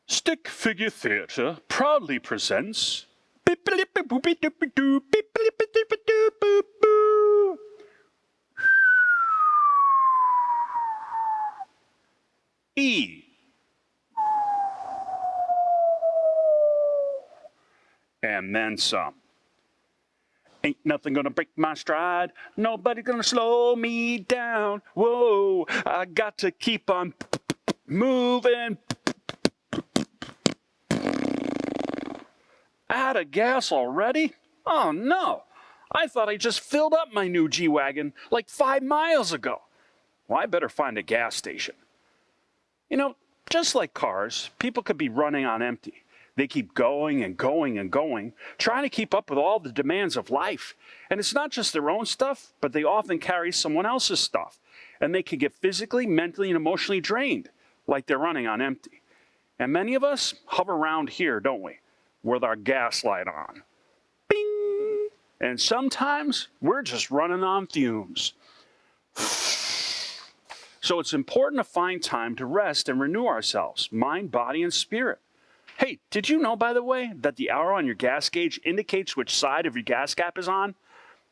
Stick Figure Theatre proudly presents E. And then some. Ain't nothing gonna break my stride. Nobody gonna slow me down. Whoa, I got to keep on moving. Out of gas already? Oh no, I thought I just filled up my new G-Wagon like 5 miles ago. Well, I better find a gas station. You know, just like cars, people could be running on empty. They keep going and going and going, trying to keep up with all the demands of life. And it's not just their own stuff, but they often carry someone else's stuff. And they can get physically, mentally, and emotionally drained, like they're running on empty. And many of us hover around here, don't we, with our gas light on. Bing! And sometimes we're just running on fumes. So it's important to find time to rest and renew ourselves, mind, body, and spirit. Hey, did you know, by the way, that the arrow on your gas gauge indicates which side of your gas cap is on?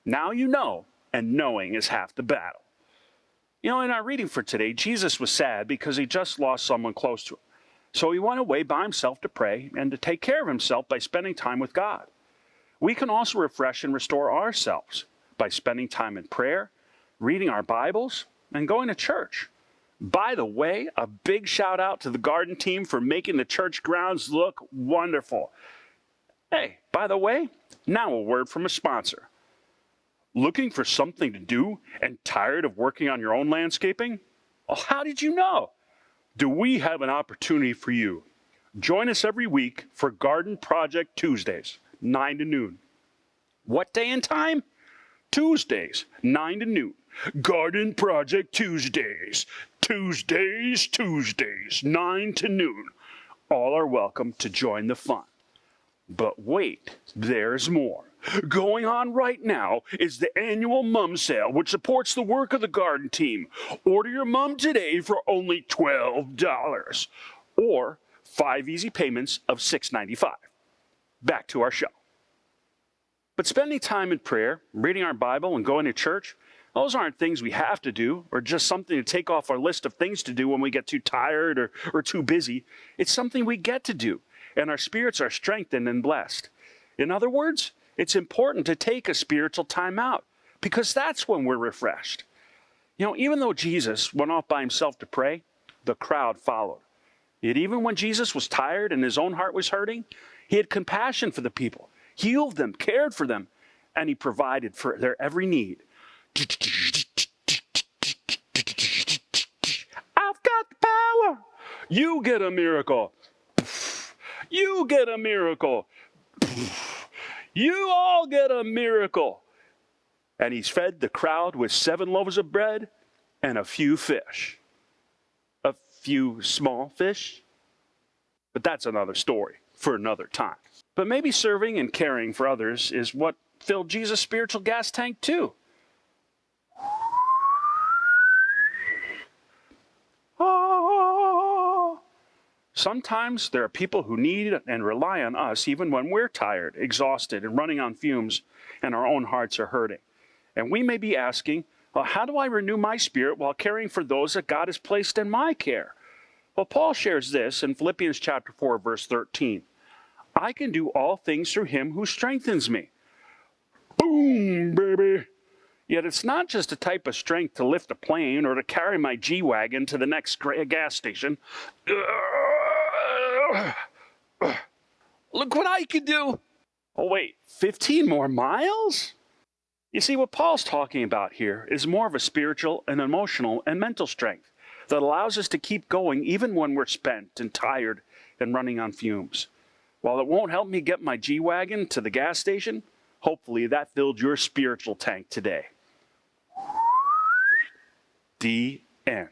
Now you know, and knowing is half the battle. You know, in our reading for today, Jesus was sad because he just lost someone close to him. So he went away by himself to pray and to take care of himself by spending time with God. We can also refresh and restore ourselves by spending time in prayer, reading our Bibles, and going to church. By the way, a big shout out to the garden team for making the church grounds look wonderful. Hey, by the way, now a word from a sponsor. Looking for something to do and tired of working on your own landscaping? Oh, how did you know? Do we have an opportunity for you? Join us every week for Garden Project Tuesdays, 9 to noon. What day and time? Tuesdays, 9 to noon. Garden Project Tuesdays. Tuesdays, 9 to noon. All are welcome to join the fun. But wait, there's more. Going on right now is the annual mum sale, which supports the work of the garden team. Order your mum today for only $12, or 5 easy payments of $6.95. Back to our show. But spending time in prayer, reading our Bible, and going to church, those aren't things we have to do, or just something to take off our list of things to do when we get too tired or too busy. It's something we get to do, and our spirits are strengthened and blessed. In other words, it's important to take a spiritual time out, because that's when we're refreshed. You know, even though Jesus went off by himself to pray, the crowd followed. Yet even when Jesus was tired and his own heart was hurting, he had compassion for the people, healed them, cared for them, and he provided for their every need. I've got the power. You get a miracle. You get a miracle. You all get a miracle. And he's fed the crowd with 7 loaves of bread and a few fish. A few small fish. But that's another story for another time. But maybe serving and caring for others is what filled Jesus' spiritual gas tank too. Sometimes there are people who need and rely on us even when we're tired, exhausted, and running on fumes, and our own hearts are hurting. And we may be asking, well, how do I renew my spirit while caring for those that God has placed in my care? Well, Paul shares this in Philippians chapter 4, verse 13. I can do all things through him who strengthens me. Boom, baby. Yet it's not just a type of strength to lift a plane or to carry my G-Wagon to the next gas station. Look what I can do. Oh, wait, 15 more miles? You see, what Paul's talking about here is more of a spiritual and emotional and mental strength that allows us to keep going even when we're spent and tired and running on fumes. While it won't help me get my G-Wagon to the gas station, hopefully that filled your spiritual tank today. The end.